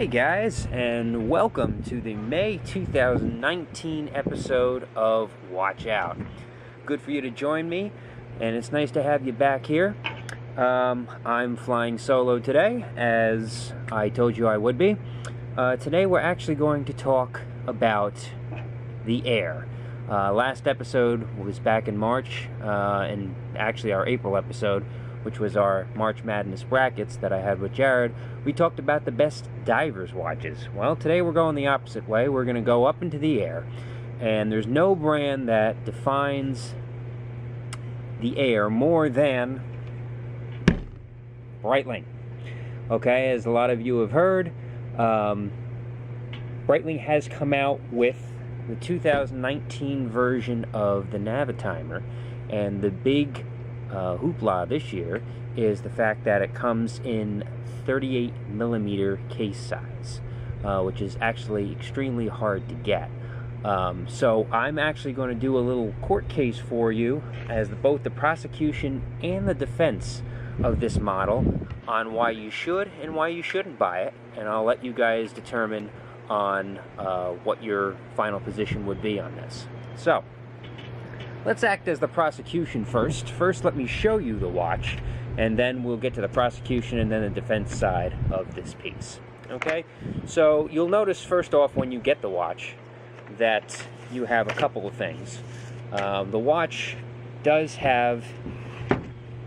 Hey guys, and welcome to the May 2019 episode of Watch Out. Good for you to join me, and it's nice to have you back here. I'm flying solo today, as I told you I would be. Today we're actually going to talk about the air. Last episode was back in March, and actually our April episode, which was our March Madness brackets that I had with Jared. We talked about the best divers watches. Well, today we're going the opposite way. We're going to go up into the air, and there's no brand that defines the air more than Breitling. Okay, as a lot of you have heard, Breitling has come out with the 2019 version of the Navitimer, and the big hoopla this year is the fact that it comes in 38mm case size, which is actually extremely hard to get. So I'm actually going to do a little court case for you as both the prosecution and the defense of this model on why you should and why you shouldn't buy it, and I'll let you guys determine on what your final position would be on this. So let's act as the prosecution first. First, let me show you the watch, and then we'll get to the prosecution and then the defense side of this piece. Okay? So you'll notice first off when you get the watch that you have a couple of things. The watch does have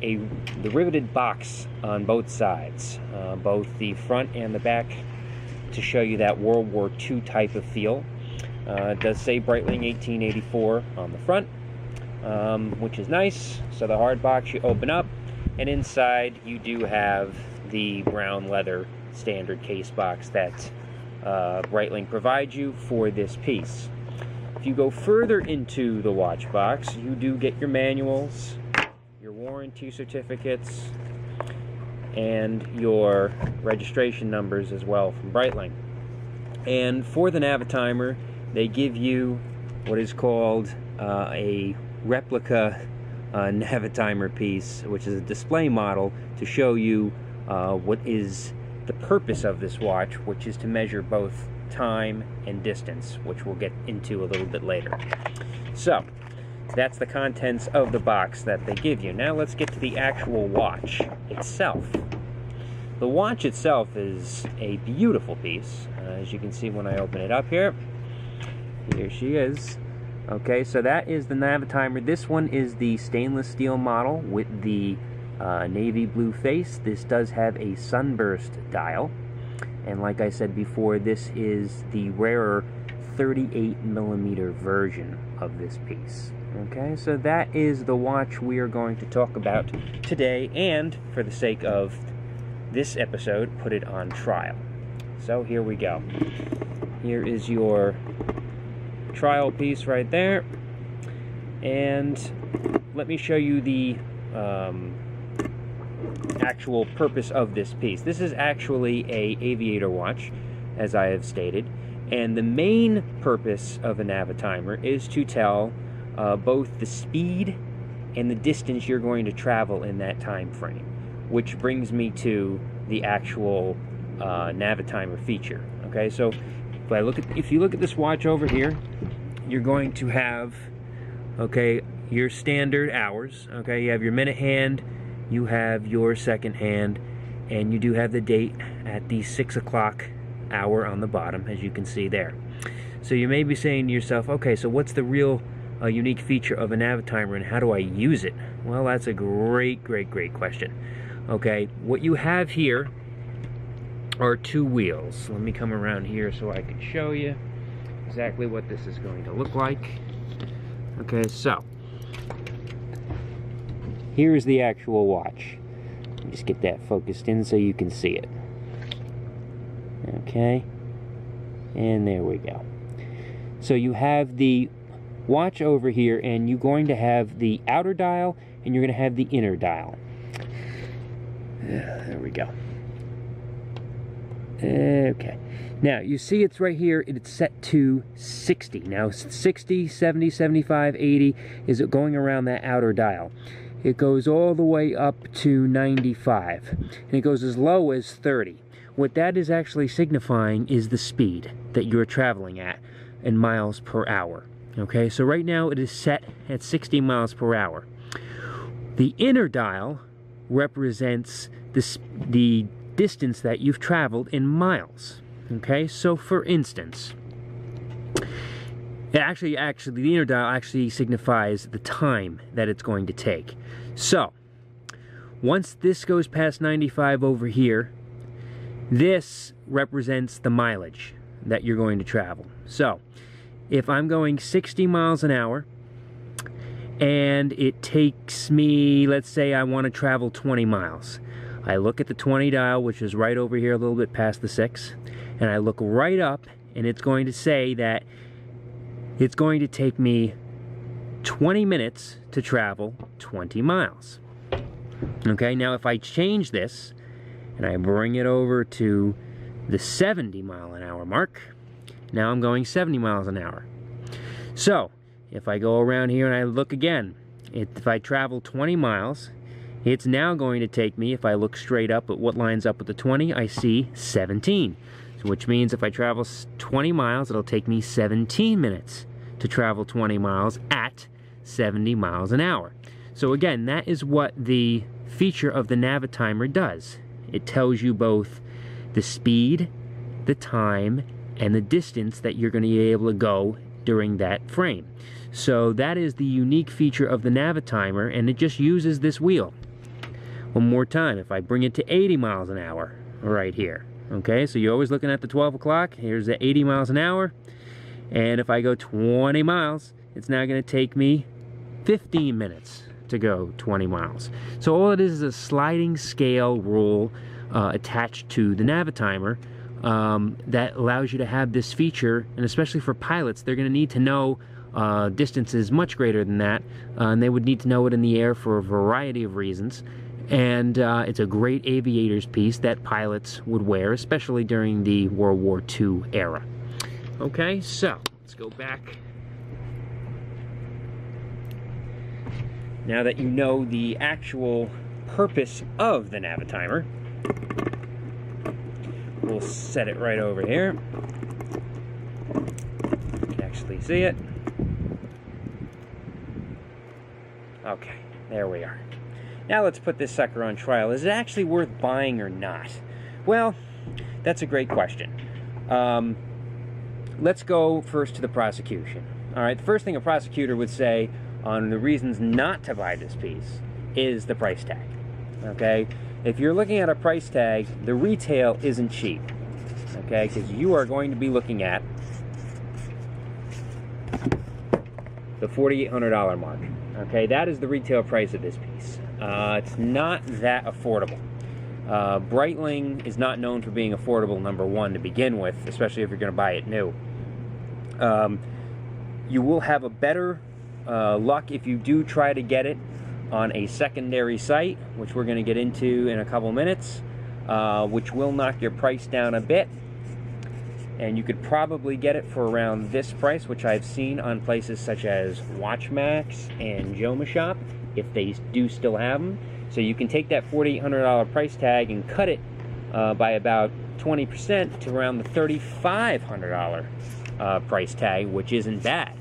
the riveted box on both sides, both the front and the back, to show you that World War II type of feel. It does say Breitling 1884 on the front, which is nice. So the hard box you open up, and inside you do have the brown leather standard case box that Breitling provides you for this piece. If you go further into the watch box, you do get your manuals, your warranty certificates, and your registration numbers as well from Breitling. And for the Navitimer, they give you what is called a replica Navitimer piece, which is a display model to show you what is the purpose of this watch, which is to measure both time and distance, which we'll get into a little bit later. So that's the contents of the box that they give you. Now let's get to the actual watch itself. The watch itself is a beautiful piece, as you can see when I open it up here. Here she is. Okay, so that is the Navitimer. This one is the stainless steel model with the navy blue face. This does have a sunburst dial, and like I said before, this is the rarer 38mm version of this piece. Okay, so that is the watch we are going to talk about today, and for the sake of this episode, put it on trial. So here we go. Here is your trial piece right there, and let me show you the actual purpose of this piece. This is actually a aviator watch, as I have stated, and the main purpose of a Navitimer is to tell both the speed and the distance you're going to travel in that time frame, which brings me to the actual Navitimer feature. Okay, so if you look at this watch over here, you're going to have, okay, your standard hours. Okay, you have your minute hand, you have your second hand, and you do have the date at the 6 o'clock hour on the bottom, as you can see there. So you may be saying to yourself, okay, so what's the real unique feature of a Navitimer, and how do I use it? Well, that's a great question. Okay, what you have here are two wheels. Let me come around here so I can show you exactly what this is going to look like. Okay, so here's the actual watch. Let me just get that focused in so you can see it. Okay, and there we go. So you have the watch over here, and you're going to have the outer dial and you're going to have the inner dial. There we go. Okay, now you see it's right here, it's set to 60. Now 60, 70, 75, 80 is it going around that outer dial. It goes all the way up to 95, and it goes as low as 30. what that is actually signifying is the speed that you're traveling at in miles per hour. Okay, so right now it is set at 60 miles per hour. The inner dial represents the distance that you've traveled in miles. Okay, so for instance, actually the inner dial actually signifies the time that it's going to take. So once this goes past 95 over here, this represents the mileage that you're going to travel. So if I'm going 60 miles an hour and it takes me, let's say I want to travel 20 miles. I look at the 20 dial, which is right over here a little bit past the 6, and I look right up, and it's going to say that it's going to take me 20 minutes to travel 20 miles. Okay, now if I change this and I bring it over to the 70 mile an hour mark, now I'm going 70 miles an hour. So if I go around here and I look again, if I travel 20 miles, it's now going to take me, if I look straight up at what lines up with the 20, I see 17. So which means if I travel 20 miles, it'll take me 17 minutes to travel 20 miles at 70 miles an hour. So again, that is what the feature of the Navitimer does. It tells you both the speed, the time, and the distance that you're going to be able to go during that frame. So that is the unique feature of the Navitimer, and it just uses this wheel. One more time, if I bring it to 80 miles an hour right here. Okay, so you're always looking at the 12 o'clock. Here's the 80 miles an hour. And if I go 20 miles, it's now going to take me 15 minutes to go 20 miles. So all it is a sliding scale rule attached to the Navitimer that allows you to have this feature, and especially for pilots, they're going to need to know distances much greater than that, and they would need to know it in the air for a variety of reasons. And it's a great aviator's piece that pilots would wear, especially during the World War II era. Okay, so let's go back. Now that you know the actual purpose of the Navitimer, we'll set it right over here. You can actually see it. Okay, there we are. Now let's put this sucker on trial. Is it actually worth buying or not? Well, that's a great question. Let's go first to the prosecution. All right, the first thing a prosecutor would say on the reasons not to buy this piece is the price tag. Okay, if you're looking at a price tag, the retail isn't cheap. Okay, because you are going to be looking at the $4,800 mark. Okay, that is the retail price of this piece. It's not that affordable. Breitling is not known for being affordable, number one, to begin with, especially if you're going to buy it new. You will have a better luck if you do try to get it on a secondary site, which we're going to get into in a couple minutes, which will knock your price down a bit. And you could probably get it for around this price, which I've seen on places such as WatchMax and Joma Shop, if they do still have them. So you can take that $4,800 price tag and cut it by about 20% to around the $3,500 price tag, which isn't bad.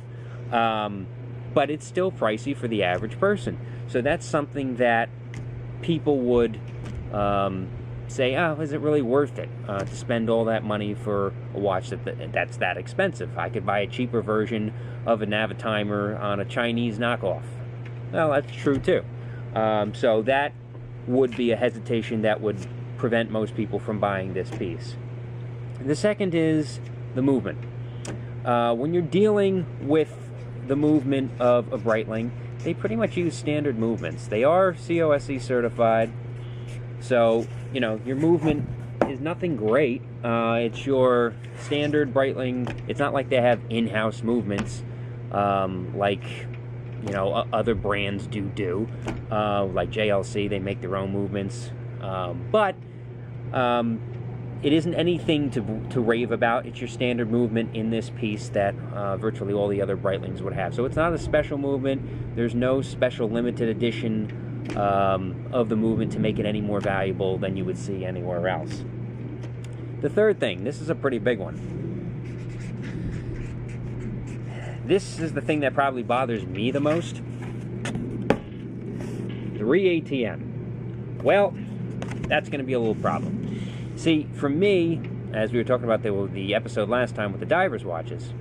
But it's still pricey for the average person. So that's something that people would say, oh, is it really worth it to spend all that money for a watch that's that expensive? I could buy a cheaper version of a Navitimer on a Chinese knockoff. Well, that's true too. So that would be a hesitation that would prevent most people from buying this piece. The second is the movement. When you're dealing with the movement of a Breitling, they pretty much use standard movements. They are COSC certified, so you know your movement is nothing great. It's your standard Breitling. It's not like they have in-house movements like other brands do. Like JLC, they make their own movements, but it isn't anything to rave about. It's your standard movement in this piece that virtually all the other Breitlings would have. So it's not a special movement. There's no special limited edition of the movement to make it any more valuable than you would see anywhere else. The third thing, this is a pretty big one. This is the thing that probably bothers me the most. 3 ATM. Well, that's going to be a little problem. See, for me, as we were talking about the episode last time with the diver's watches,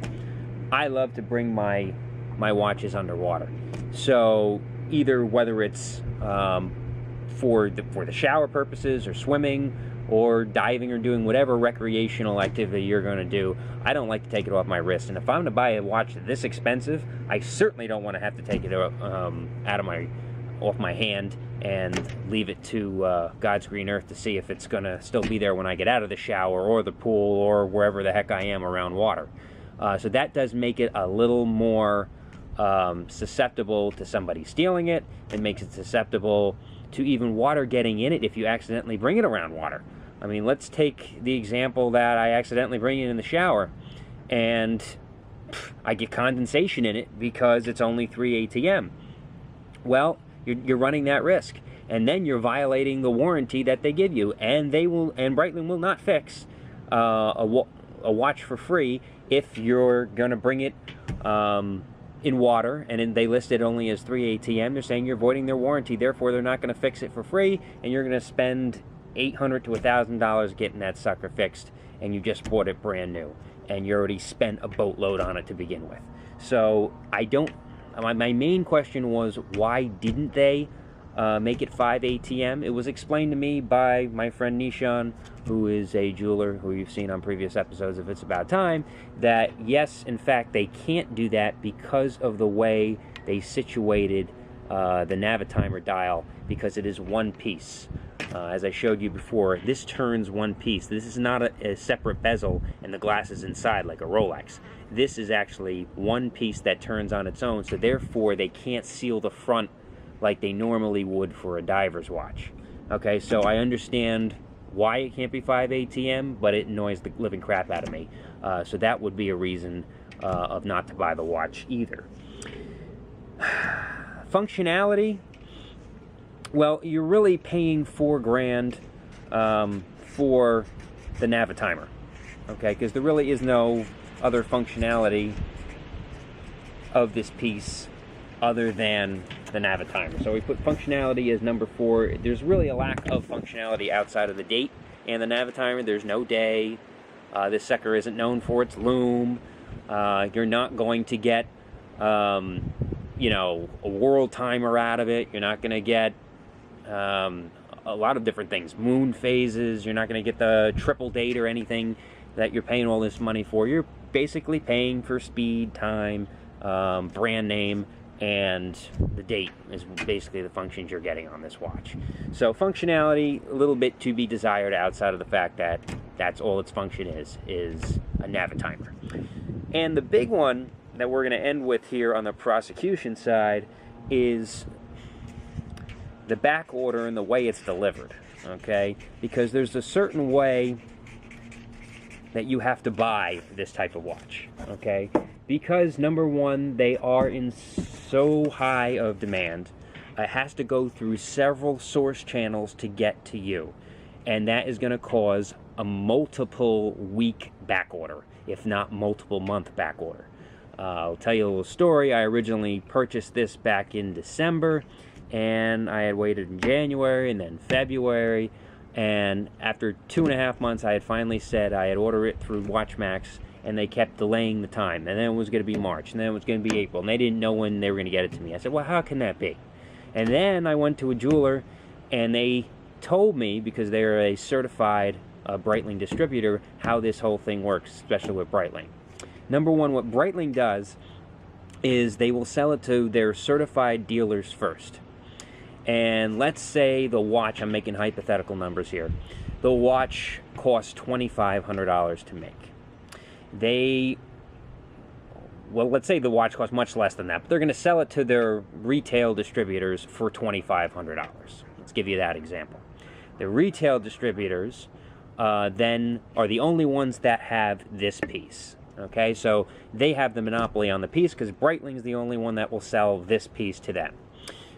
I love to bring my watches underwater. So either whether it's for the shower purposes or swimming or diving or doing whatever recreational activity you're going to do, I don't like to take it off my wrist. And if I'm going to buy a watch this expensive, I certainly don't want to have to take it off my hand and leave it to God's green earth to see if it's going to still be there when I get out of the shower or the pool or wherever the heck I am around water. So that does make it a little more susceptible to somebody stealing it. It makes it susceptible to even water getting in it if you accidentally bring it around water. I mean, let's take the example that I accidentally bring it in the shower and I get condensation in it because it's only 3 ATM. Well, you're running that risk, and then you're violating the warranty that they give you, and Breitling will not fix a watch for free if you're going to bring it in water, and they list it only as 3 ATM. They're saying you're voiding their warranty, therefore they're not going to fix it for free, and you're going to spend $800 to $1,000 getting that sucker fixed, and you just bought it brand new, and you already spent a boatload on it to begin with. So my main question was, why didn't they make it 5 ATM? It was explained to me by my friend Nishan, who is a jeweler who you've seen on previous episodes of It's About Time, that yes, in fact, they can't do that because of the way they situated the Navitimer dial, because it is one piece. As I showed you before, this turns one piece. This is not a separate bezel and the glass is inside like a Rolex. This is actually one piece that turns on its own, so therefore they can't seal the front like they normally would for a diver's watch. Okay, so I understand why it can't be 5 ATM, but it annoys the living crap out of me. So that would be a reason of not to buy the watch either. Functionality, well, you're really paying $4,000 for the Navitimer, okay? Because there really is no other functionality of this piece other than the Navitimer. So we put functionality as number 4. There's really a lack of functionality outside of the date and the Navitimer. There's no day. This sucker isn't known for its loom. You're not going to get, you know, a world timer out of it. You're not going to get a lot of different things. Moon phases. You're not going to get the triple date or anything that you're paying all this money for. You're basically paying for speed, time, brand name, and the date is basically the functions you're getting on this watch. So functionality, a little bit to be desired outside of the fact that that's all its function is a Navitimer. And the big one that we're going to end with here on the prosecution side is the back order and the way it's delivered, okay? Because there's a certain way that you have to buy this type of watch, okay? Because, number one, they are in so high of demand, it has to go through several source channels to get to you. And that is going to cause a multiple week back order, if not multiple month back order. I'll tell you a little story. I originally purchased this back in December, and I had waited in January and then February, and after 2.5 months I had finally said I had ordered it through WatchMax, and they kept delaying the time, and then it was going to be March, and then it was going to be April, and they didn't know when they were going to get it to me. I said, well, how can that be? And then I went to a jeweler, and they told me, because they're a certified Breitling distributor, how this whole thing works, especially with Breitling. Number one, what Breitling does is they will sell it to their certified dealers first. And let's say the watch, I'm making hypothetical numbers here, the watch costs $2,500 to make. Well, let's say the watch costs much less than that, but they're going to sell it to their retail distributors for $2,500. Let's give you that example. The retail distributors then are the only ones that have this piece. Okay, so they have the monopoly on the piece because Breitling's the only one that will sell this piece to them.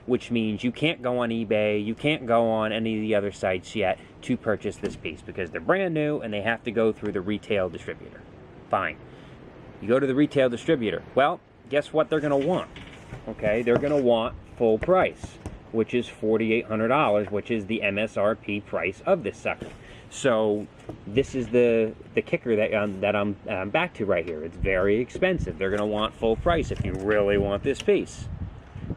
which means you can't go on eBay, you can't go on any of the other sites yet to purchase this piece because they're brand new and they have to go through the retail distributor. Fine. You go to the retail distributor. Well, guess what they're going to want? Okay, they're going to want full price, which is $4,800, which is the MSRP price of this sucker. So this is the kicker that I'm back to right here. It's very expensive. They're going to want full price if you really want this piece.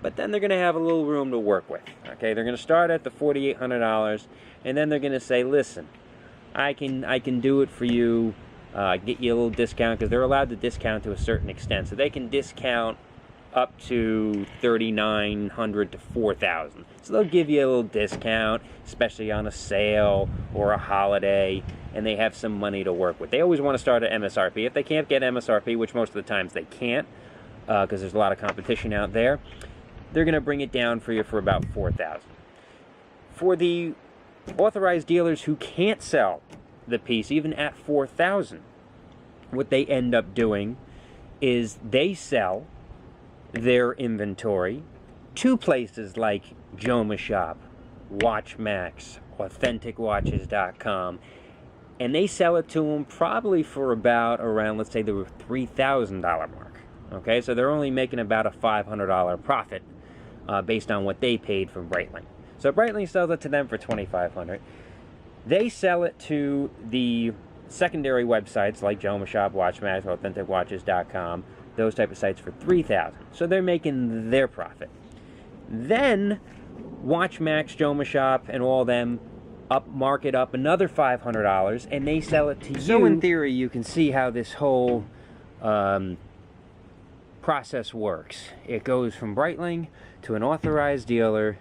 But then they're going to have a little room to work with. Okay, they're going to start at the $4,800, and then they're going to say, listen, I can do it for you, get you a little discount, because they're allowed to discount to a certain extent. So they can discount up to $3,900 to $4,000. So they'll give you a little discount, especially on a sale or a holiday, and they have some money to work with. They always want to start at MSRP. If they can't get MSRP, which most of the times they can't, because there's a lot of competition out there, they're going to bring it down for you for about $4,000. For the authorized dealers who can't sell the piece even at $4,000, what they end up doing is they sell their inventory to places like Joma Shop, WatchMax, AuthenticWatches.com, and they sell it to them probably for about around, let's say, the $3,000 mark. Okay, so they're only making about a $500 profit based on what they paid from Breitling. So Breitling sells it to them for $2,500. They sell it to the secondary websites like Joma Shop, WatchMax, AuthenticWatches.com, those type of sites for $3,000. So they're making their profit. Then WatchMax, Joma Shop, and all them mark it up another $500, and they sell it to you. So in theory, you can see how this whole process works. It goes from Breitling to an authorized dealer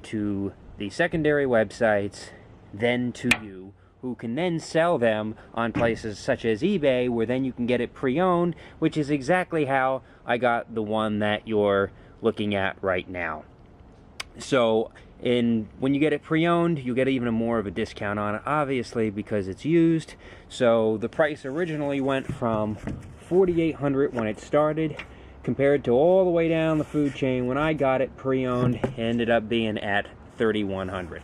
to the secondary websites, then to you, who can then sell them on places such as eBay, where then you can get it pre-owned, which is exactly how I got the one that you're looking at right now. So when you get it pre-owned, you get even more of a discount on it, obviously, because it's used. So the price originally went from $4,800 when it started, compared to all the way down the food chain. When I got it pre-owned, it ended up being at $3,100.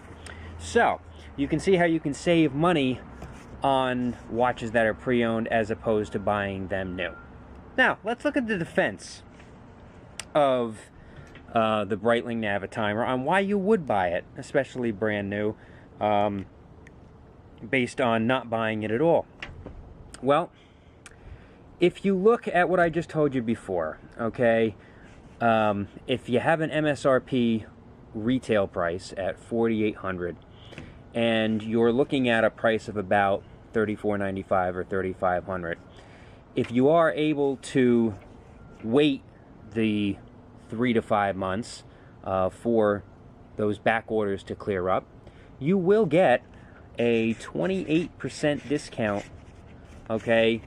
So you can see how you can save money on watches that are pre-owned as opposed to buying them new. Now, let's look at the defense of the Breitling Navitimer on why you would buy it, especially brand new, based on not buying it at all. Well, if you look at what I just told you before, okay, if you have an MSRP retail price at $4,800, and you're looking at a price of about $3,495 or $3,500, if you are able to wait the 3 to 5 months for those back orders to clear up, you will get a 28% discount, okay,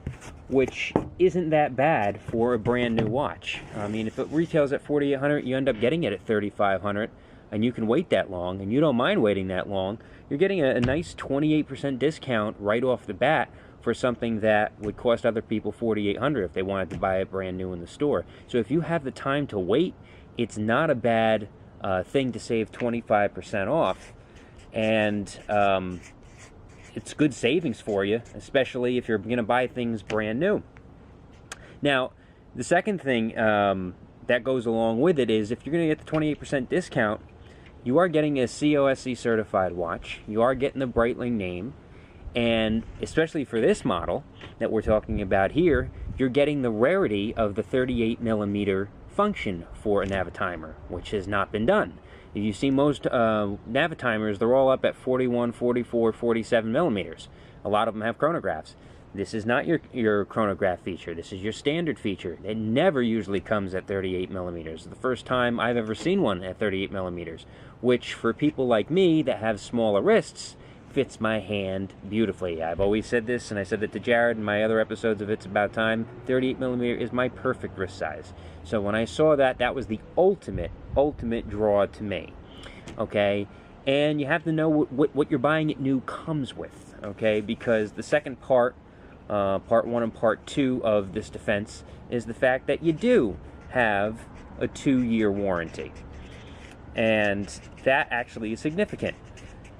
which isn't that bad for a brand new watch. I mean, if it retails at $4,800, you end up getting it at $3,500, and you can wait that long, and you don't mind waiting that long, you're getting a nice 28% discount right off the bat for something that would cost other people $4,800 if they wanted to buy it brand new in the store. So if you have the time to wait, it's not a bad thing to save 25% off, and it's good savings for you, especially if you're going to buy things brand new. Now, the second thing that goes along with it is if you're going to get the 28% discount, you are getting a COSC certified watch, you are getting the Breitling name, and especially for this model that we're talking about here, you're getting the rarity of the 38mm function for a Navitimer, which has not been done. If you see most Navitimers, they're all up at 41, 44, 47 millimeters. A lot of them have chronographs. This is not your chronograph feature. This is your standard feature. It never usually comes at 38 millimeters. The first time I've ever seen one at 38 millimeters, which for people like me that have smaller wrists, fits my hand beautifully. I've always said this, and I said it to Jared in my other episodes of It's About Time, 38 millimeter is my perfect wrist size. So when I saw that, that was the ultimate draw to me. Okay? And you have to know what you're buying it new comes with. Okay? Because the second part 1 and part 2 of this defense is the fact that you do have a 2-year warranty. And that actually is significant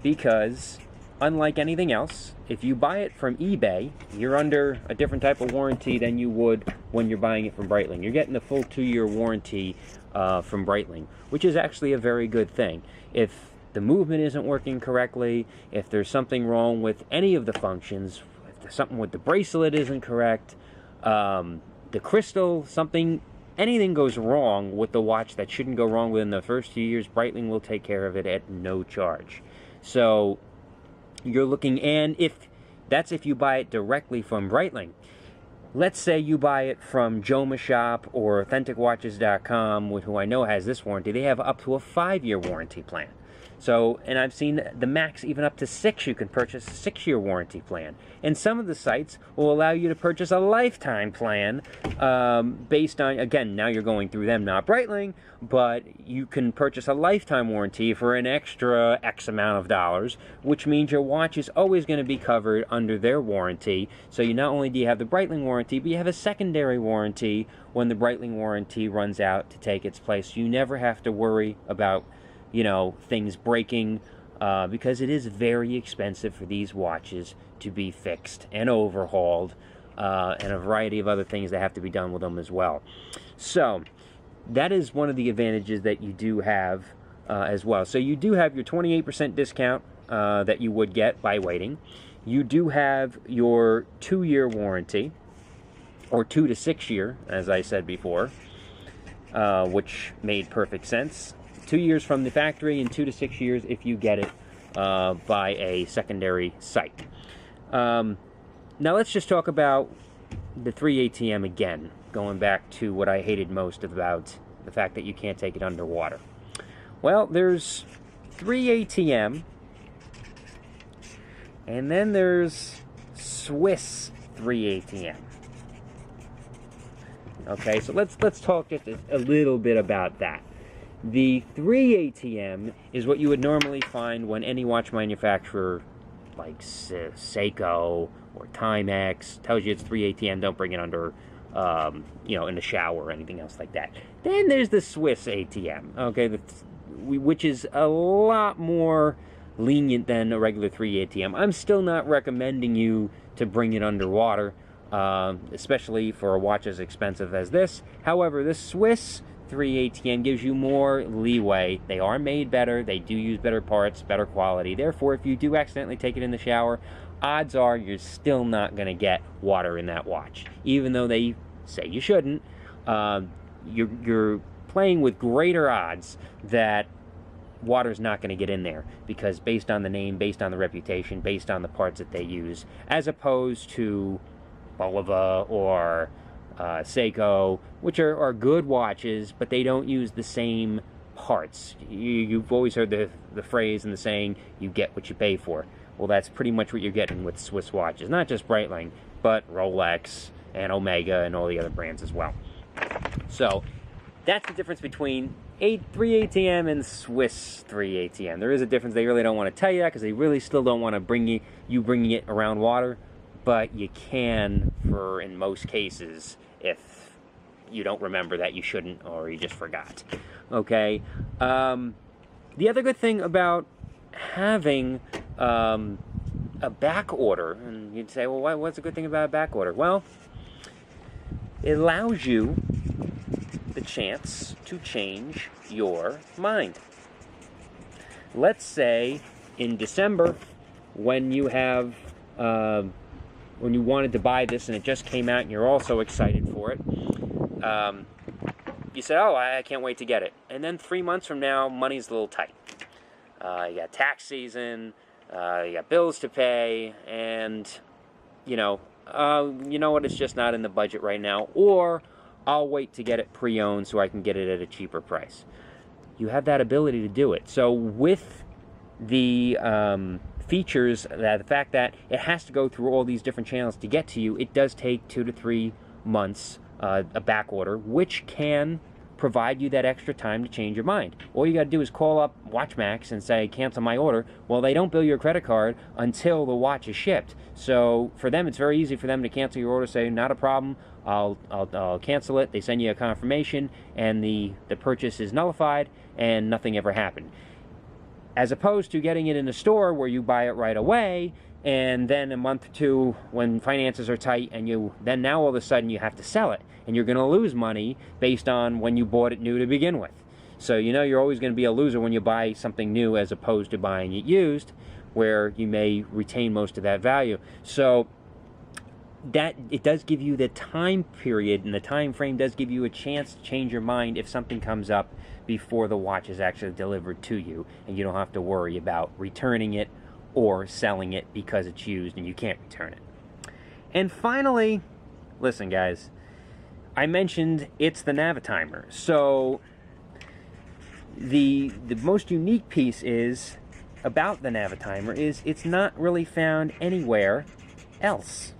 because, unlike anything else, if you buy it from eBay, you're under a different type of warranty than you would when you're buying it from Breitling. You're getting the full 2-year warranty from Breitling, which is actually a very good thing. If the movement isn't working correctly, if there's something wrong with any of the functions, if there's something with the bracelet isn't correct, the crystal, anything goes wrong with the watch that shouldn't go wrong within the first few years, Breitling will take care of it at no charge. So you're looking, and if you buy it directly from Breitling. Let's say you buy it from Joma Shop or AuthenticWatches.com, who I know has this warranty. They have up to a 5-year warranty plan. So, and I've seen the max even up to 6, you can purchase a 6-year warranty plan. And some of the sites will allow you to purchase a lifetime plan based on, again, now you're going through them, not Breitling, but you can purchase a lifetime warranty for an extra X amount of dollars, which means your watch is always going to be covered under their warranty. So you not only do you have the Breitling warranty, but you have a secondary warranty when the Breitling warranty runs out to take its place. You never have to worry about things breaking, because it is very expensive for these watches to be fixed and overhauled, and a variety of other things that have to be done with them as well. So that is one of the advantages that you do have as well. So you do have your 28% discount that you would get by waiting. You do have your 2-year warranty, or 2 to 6 year, as I said before, which made perfect sense. 2 years from the factory and 2 to 6 years if you get it by a secondary site. Now let's just talk about the 3 ATM again, going back to what I hated most about the fact that you can't take it underwater. Well, there's 3 ATM, and then there's Swiss 3 ATM. Okay, so let's talk just a little bit about that. The 3 ATM is what you would normally find when any watch manufacturer like Seiko or Timex tells you it's 3 ATM, don't bring it under, in the shower or anything else like that. Then there's the Swiss ATM, okay, which is a lot more lenient than a regular 3 ATM. I'm still not recommending you to bring it underwater, especially for a watch as expensive as this. However, this Swiss 3 ATM gives you more leeway. They are made better. They do use better parts, better quality. Therefore, if you do accidentally take it in the shower, odds are you're still not going to get water in that watch. Even though they say you shouldn't, you're playing with greater odds that water's not going to get in there, because based on the name, based on the reputation, based on the parts that they use, as opposed to Bulova or Seiko, which are good watches, but they don't use the same parts. You've always heard the phrase and the saying, you get what you pay for. Well, that's pretty much what you're getting with Swiss watches. Not just Breitling, but Rolex and Omega and all the other brands as well. So that's the difference between 3 ATM and Swiss 3 ATM. There is a difference. They really don't want to tell you that because they really still don't want to bring you bringing it around water, but you can in most cases if you don't remember that you shouldn't, or you just forgot. Okay. The other good thing about having a back order, and you'd say, well, what's a good thing about a back order? Well, it allows you the chance to change your mind. Let's say in December, when you have when you wanted to buy this and it just came out and you're all so excited for it, you said, oh, I can't wait to get it. And then 3 months from now, money's a little tight. You got tax season, you got bills to pay, and, you know what, it's just not in the budget right now, or I'll wait to get it pre-owned so I can get it at a cheaper price. You have that ability to do it. So with the features, the fact that it has to go through all these different channels to get to you, it does take 2 to 3 months, a back order, which can provide you that extra time to change your mind. All you got to do is call up WatchMax and say, cancel my order. Well, they don't bill your credit card until the watch is shipped. So for them, it's very easy for them to cancel your order, say, not a problem, I'll cancel it. They send you a confirmation, and the purchase is nullified, and nothing ever happened. As opposed to getting it in a store where you buy it right away, and then a month or two when finances are tight, and then now all of a sudden you have to sell it, and you're going to lose money based on when you bought it new to begin with. So you know you're always going to be a loser when you buy something new as opposed to buying it used, where you may retain most of that value. So that it does give you the time period, and the time frame does give you a chance to change your mind if something comes up before the watch is actually delivered to you, and you don't have to worry about returning it or selling it because it's used and you can't return it. And finally, listen guys, I mentioned it's the Navitimer. So the most unique piece is about the Navitimer is it's not really found anywhere else.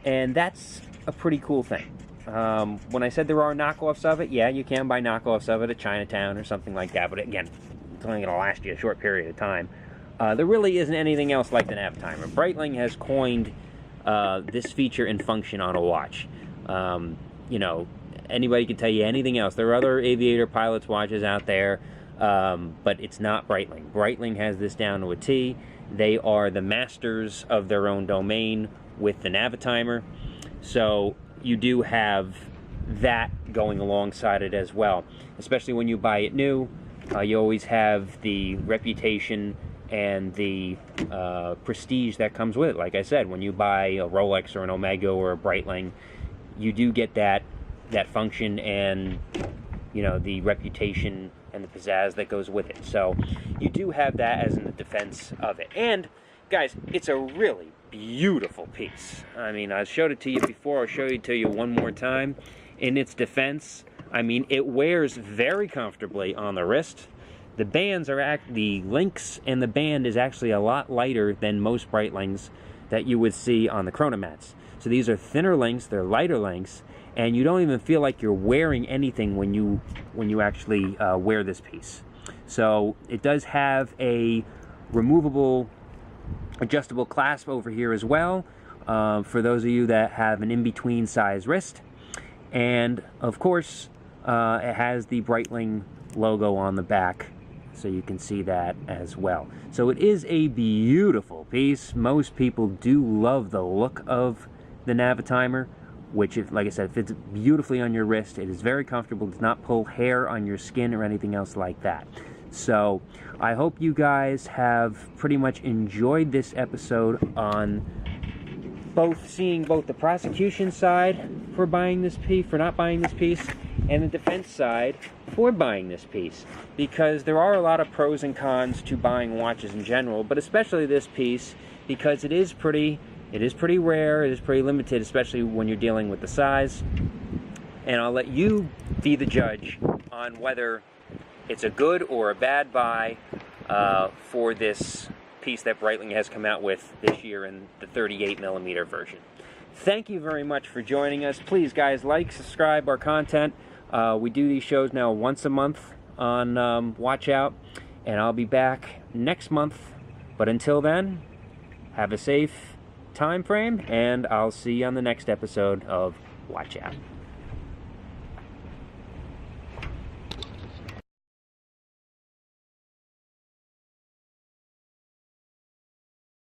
And that's a pretty cool thing. When I said there are knockoffs of it, yeah, you can buy knockoffs of it at Chinatown or something like that, but again, it's only going to last you a short period of time. There really isn't anything else like the Navitimer. Breitling has coined this feature and function on a watch. You know, anybody can tell you anything else. There are other aviator pilots' watches out there, but it's not Breitling. Breitling has this down to a T. They are the masters of their own domain with the Navitimer. So you do have that going alongside it as well. Especially when you buy it new, you always have the reputation and the prestige that comes with it. Like I said, when you buy a Rolex or an Omega or a Breitling, you do get that function and, you know, the reputation and the pizzazz that goes with it. So you do have that as in the defense of it. And guys, it's a really beautiful piece. I mean, I showed it to you before. I'll show it to you one more time. In its defense, I mean, it wears very comfortably on the wrist. The bands are the links, and the band is actually a lot lighter than most Breitlings that you would see on the Chronomats. So these are thinner links, they're lighter links, and you don't even feel like you're wearing anything when you actually wear this piece. So it does have a removable, adjustable clasp over here as well, for those of you that have an in-between size wrist. And of course, it has the Breitling logo on the back, so you can see that as well. So it is a beautiful piece. Most people do love the look of the Navitimer, which, like I said, fits beautifully on your wrist. It is very comfortable. It does not pull hair on your skin or anything else like that. So I hope you guys have pretty much enjoyed this episode on seeing both the prosecution side for buying this piece, for not buying this piece, and the defense side for buying this piece. Because there are a lot of pros and cons to buying watches in general, but especially this piece, because it is pretty rare, it is pretty limited, especially when you're dealing with the size. And I'll let you be the judge on whether it's a good or a bad buy for this piece that Breitling has come out with this year in the 38mm version. Thank you very much for joining us. Please, guys, like, subscribe our content. We do these shows now once a month on Watch Out, and I'll be back next month. But until then, have a safe time frame, and I'll see you on the next episode of Watch Out.